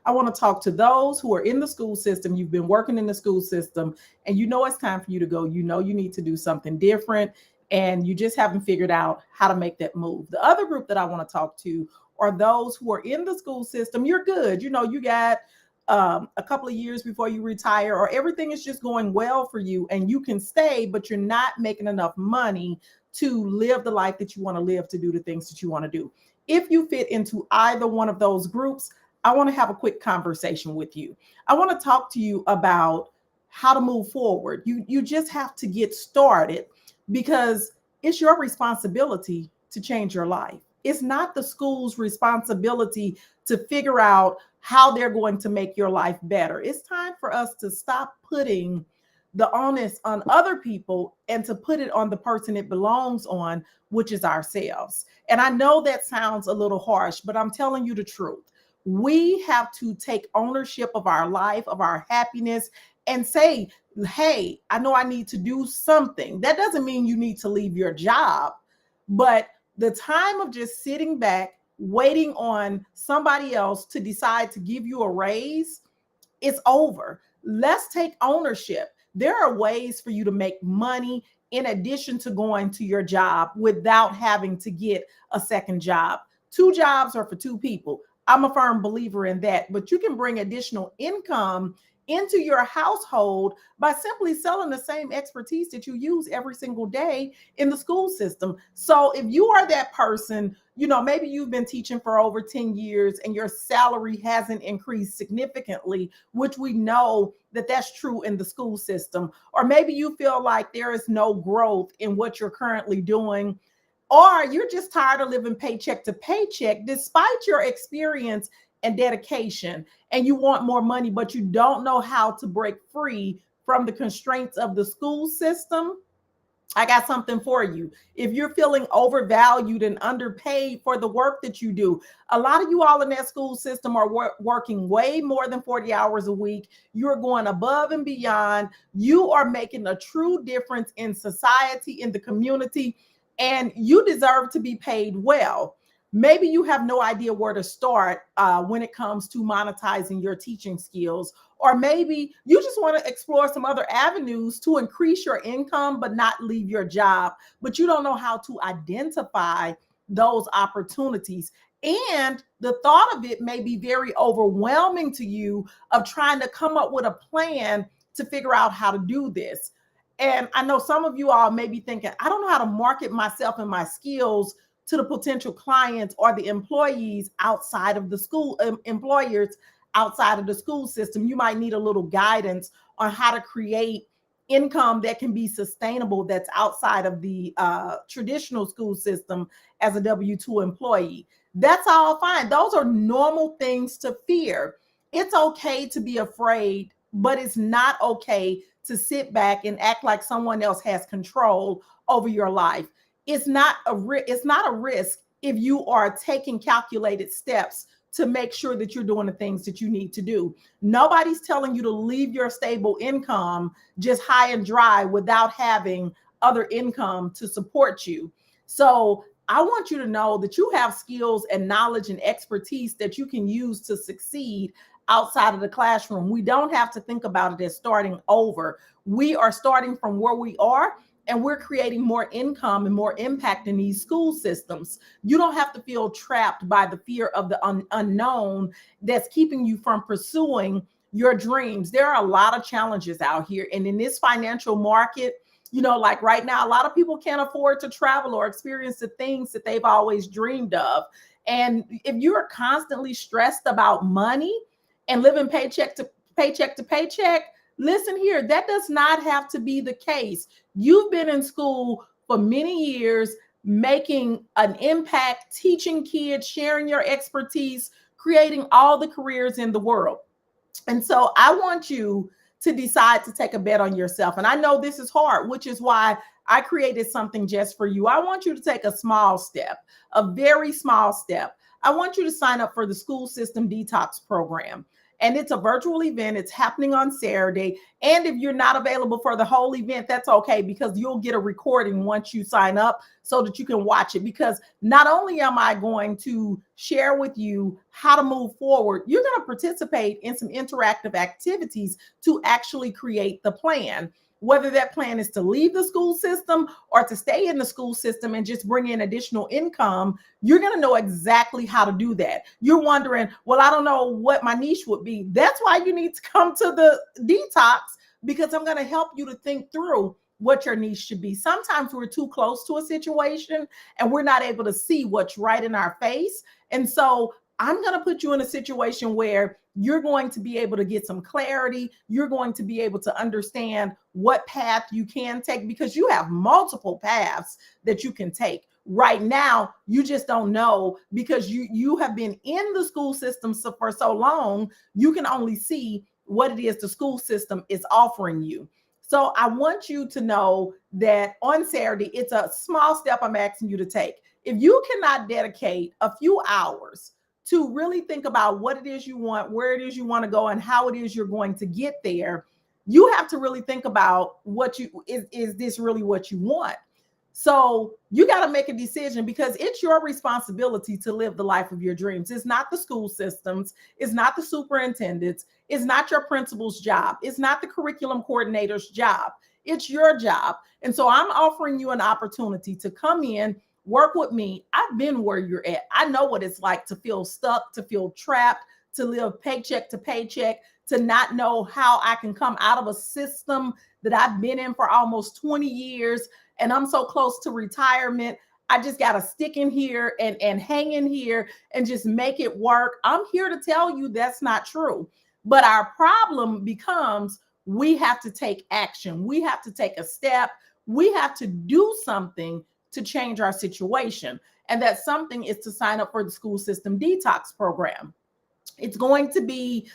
I want to talk to those who are in the school system. You've been working in the school system and you know it's time for you to go. You know you need to do something different and you just haven't figured out how to make that move. The other group that I want to talk to are those who are in the school system. You're good. You know, you got a couple of years before you retire, or everything is just going well for you and you can stay, but you're not making enough money to live the life that you want to live, to do the things that you want to do. If you fit into either one of those groups, I want to have a quick conversation with you. I want to talk to you about how to move forward. You just have to get started because it's your responsibility to change your life. It's not the school's responsibility to figure out how they're going to make your life better. It's time for us to stop putting the onus on other people and to put it on the person it belongs on, which is ourselves. And I know that sounds a little harsh, but I'm telling you the truth. We have to take ownership of our life, of our happiness, and say, hey, I know I need to do something. That doesn't mean you need to leave your job, but the time of just sitting back, waiting on somebody else to decide to give you a raise, it's over. Let's take ownership. There are ways for you to make money in addition to going to your job without having to get a second job. Two jobs are for two people. I'm a firm believer in that, but you can bring additional income into your household by simply selling the same expertise that you use every single day in the school system. So if you are that person, you know, maybe you've been teaching for over 10 years and your salary hasn't increased significantly, which we know that that's true in the school system. Or maybe you feel like there is no growth in what you're currently doing, or you're just tired of living paycheck to paycheck despite your experience and dedication, and you want more money, but you don't know how to break free from the constraints of the school system. I got something for you. If you're feeling overvalued and underpaid for the work that you do, a lot of you all in that school system are working way more than 40 hours a week. You're going above and beyond. You are making a true difference in society, in the community, and you deserve to be paid well. Maybe you have no idea where to start when it comes to monetizing your teaching skills. Or maybe you just want to explore some other avenues to increase your income, but not leave your job. But you don't know how to identify those opportunities. And the thought of it may be very overwhelming to you of trying to come up with a plan to figure out how to do this. And I know some of you all may be thinking, I don't know how to market myself and my skills to the potential clients or the employees outside of the school, employers outside of the school system. You might need a little guidance on how to create income that can be sustainable, that's outside of the traditional school system as a W-2 employee. That's all fine. Those are normal things to fear. It's okay to be afraid, but it's not okay to sit back and act like someone else has control over your life. It's not a risk if you are taking calculated steps to make sure that you're doing the things that you need to do. Nobody's telling you to leave your stable income just high and dry without having other income to support you. So I want you to know that you have skills and knowledge and expertise that you can use to succeed outside of the classroom. We don't have to think about it as starting over. We are starting from where we are, and we're creating more income and more impact in these school systems. You don't have to feel trapped by the fear of the unknown that's keeping you from pursuing your dreams. There are a lot of challenges out here. And in this financial market, you know, like right now, a lot of people can't afford to travel or experience the things that they've always dreamed of. And if you're constantly stressed about money and living paycheck to paycheck, listen here, that does not have to be the case. You've been in school for many years, making an impact, teaching kids, sharing your expertise, creating all the careers in the world. And so I want you to decide to take a bet on yourself. And I know this is hard, which is why I created something just for you. I want you to take a small step, a very small step. I want you to sign up for the School System Detox program. And it's a virtual event. It's happening on Saturday. And if you're not available for the whole event, that's okay, because you'll get a recording once you sign up so that you can watch it. Because not only am I going to share with you how to move forward, you're going to participate in some interactive activities to actually create the plan. Whether that plan is to leave the school system or to stay in the school system and just bring in additional income, you're going to know exactly how to do that. You're wondering, well, I don't know what my niche would be. That's why you need to come to the detox, because I'm going to help you to think through what your niche should be. Sometimes we're too close to a situation and we're not able to see what's right in our face. And so I'm going to put you in a situation where you're going to be able to get some clarity. You're going to be able to understand what path you can take, because you have multiple paths that you can take. Right now, you just don't know, because you have been in the school system for so long, you can only see what it is the school system is offering you. So I want you to know that on Saturday, it's a small step I'm asking you to take. If you cannot dedicate a few hours to really think about what it is you want, where it is you want to go, and how it is you're going to get there, you have to really think about is this really what you want? So you got to make a decision, because it's your responsibility to live the life of your dreams. It's not the school systems. It's not the superintendents. It's not your principal's job. It's not the curriculum coordinator's job. It's your job. And so I'm offering you an opportunity to come in, work with me. I've been where you're at. I know what it's like to feel stuck, to feel trapped, to live paycheck to paycheck, to not know how I can come out of a system that I've been in for almost 20 years. And I'm so close to retirement. I just got to stick in here and hang in here and just make it work. I'm here to tell you that's not true. But our problem becomes, we have to take action. We have to take a step. We have to do something to change our situation. And that something is to sign up for the school system detox program. It's going to be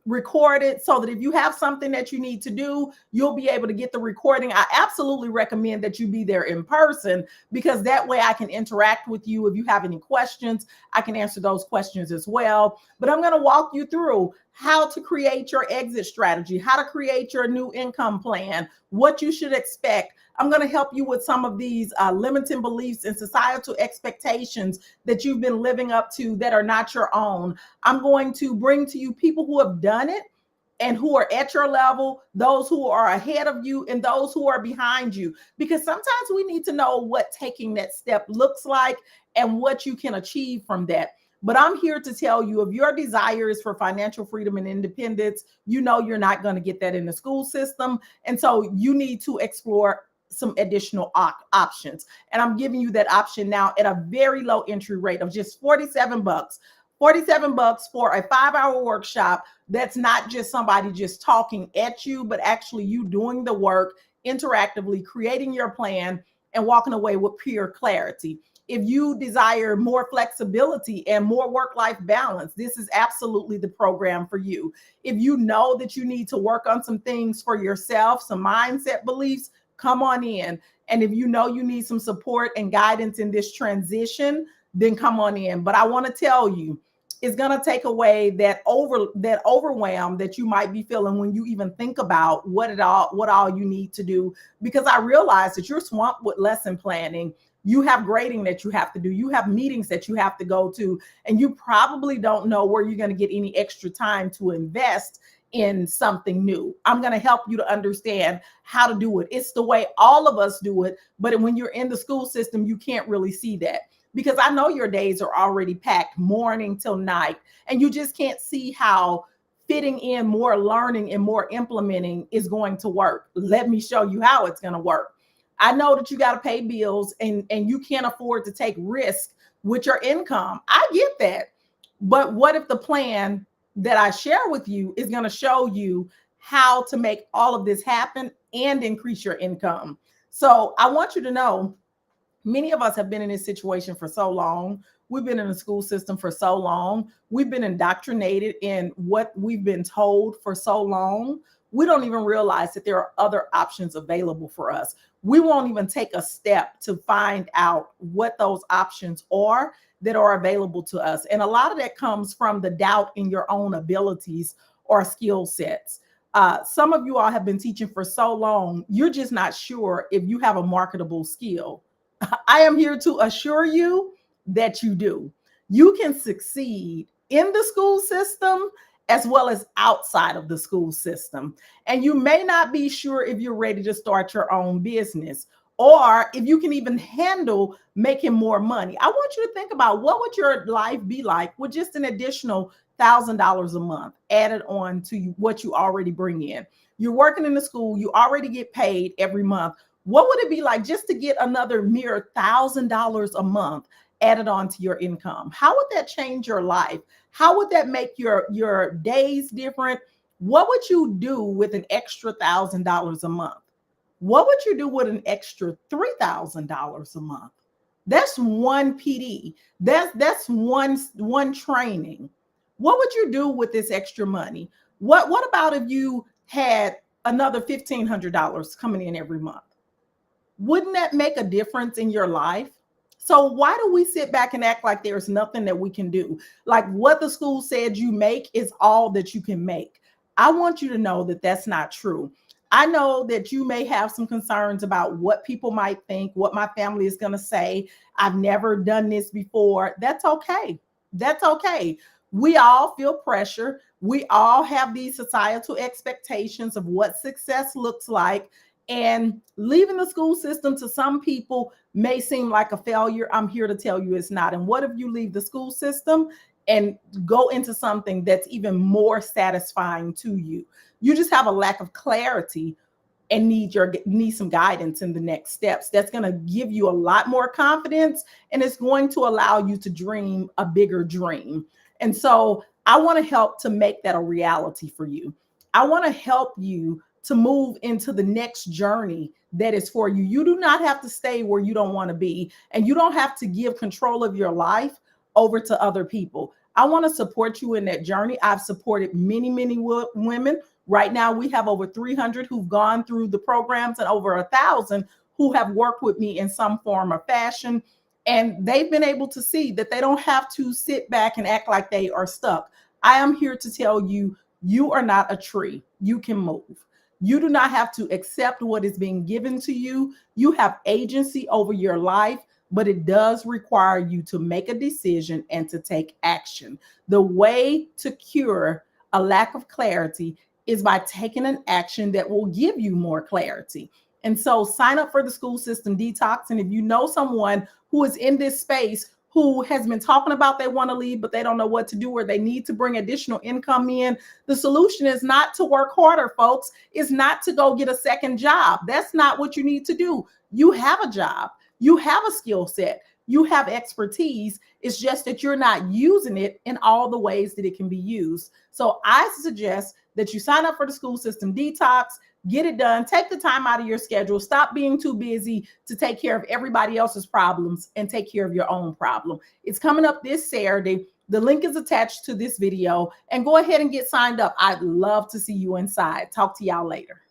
recorded, so that if you have something that you need to do, you'll be able to get the recording. I absolutely recommend that you be there in person, because that way I can interact with you. If you have any questions, I can answer those questions as well. But I'm going to walk you through how to create your exit strategy, how to create your new income plan, what you should expect. I'm going to help you with some of these limiting beliefs and societal expectations that you've been living up to that are not your own. I'm going to bring to you people who have done it and who are at your level, those who are ahead of you, and those who are behind you. Because sometimes we need to know what taking that step looks like and what you can achieve from that. But I'm here to tell you, if your desire is for financial freedom and independence, you know you're not going to get that in the school system. And so you need to explore some additional options. And I'm giving you that option now at a very low entry rate of just $47. $47 for a 5-hour workshop. That's not just somebody just talking at you, but actually you doing the work interactively, creating your plan and walking away with pure clarity. If you desire more flexibility and more work-life balance, this is absolutely the program for you. If you know that you need to work on some things for yourself, some mindset beliefs, come on in. And if you know you need some support and guidance in this transition, then come on in. But I want to tell you, it's going to take away that overwhelm that you might be feeling when you even think about what all you need to do. Because I realize that you're swamped with lesson planning. You have grading that you have to do. You have meetings that you have to go to, and you probably don't know where you're going to get any extra time to invest in something new. I'm going to help you to understand how to do it. It's the way all of us do it. But when you're in the school system, you can't really see that, because I know your days are already packed morning till night, and you just can't see how fitting in more learning and more implementing is going to work. Let me show you how it's going to work. I know that you got to pay bills and you can't afford to take risk with your income. I get that. But what if the plan that I share with you is going to show you how to make all of this happen and increase your income? So I want you to know, many of us have been in this situation for so long. We've been in the school system for so long. We've been indoctrinated in what we've been told for so long. We don't even realize that there are other options available for us. We won't even take a step to find out what those options are that are available to us. And a lot of that comes from the doubt in your own abilities or skill sets. Some of you all have been teaching for so long, you're just not sure if you have a marketable skill. I am here to assure you that you do. You can succeed in the school system as well as outside of the school system. And you may not be sure if you're ready to start your own business or if you can even handle making more money. I want you to think about what would your life be like with just an additional $1,000 a month added on to what you already bring in. You're working in the school, you already get paid every month. What would it be like just to get another mere $1,000 a month added on to your income? How would that change your life? How would that make your days different? What would you do with an extra $1,000 a month? What would you do with an extra $3,000 a month? That's one PD. That's one training. What would you do with this extra money? What about if you had another $1,500 coming in every month? Wouldn't that make a difference in your life? So why do we sit back and act like there's nothing that we can do? Like what the school said you make is all that you can make. I want you to know that that's not true. I know that you may have some concerns about what people might think, what my family is going to say. I've never done this before. That's okay. That's okay. We all feel pressure. We all have these societal expectations of what success looks like. And leaving the school system to some people may seem like a failure. I'm here to tell you it's not. And what if you leave the school system and go into something that's even more satisfying to you? You just have a lack of clarity and need some guidance in the next steps. That's going to give you a lot more confidence, and it's going to allow you to dream a bigger dream. And so I want to help to make that a reality for you. I want to help you to move into the next journey that is for you. You do not have to stay where you don't want to be, and you don't have to give control of your life over to other people. I want to support you in that journey. I've supported many women. Right now, we have over 300 who've gone through the programs and over 1,000 who have worked with me in some form or fashion. And they've been able to see that they don't have to sit back and act like they are stuck. I am here to tell you, you are not a tree. You can move. You do not have to accept what is being given to you. You have agency over your life, but it does require you to make a decision and to take action. The way to cure a lack of clarity is by taking an action that will give you more clarity. And so sign up for the School System Detox. And if you know someone who is in this space who has been talking about they want to leave, but they don't know what to do, or they need to bring additional income in, the solution is not to work harder, folks. It's not to go get a second job. That's not what you need to do. You have a job. You have a skill set. You have expertise. It's just that you're not using it in all the ways that it can be used. So I suggest that you sign up for the School System Detox, get it done, take the time out of your schedule, stop being too busy to take care of everybody else's problems and take care of your own problem. It's coming up this Saturday. The link is attached to this video, and go ahead and get signed up. I'd love to see you inside. Talk to y'all later.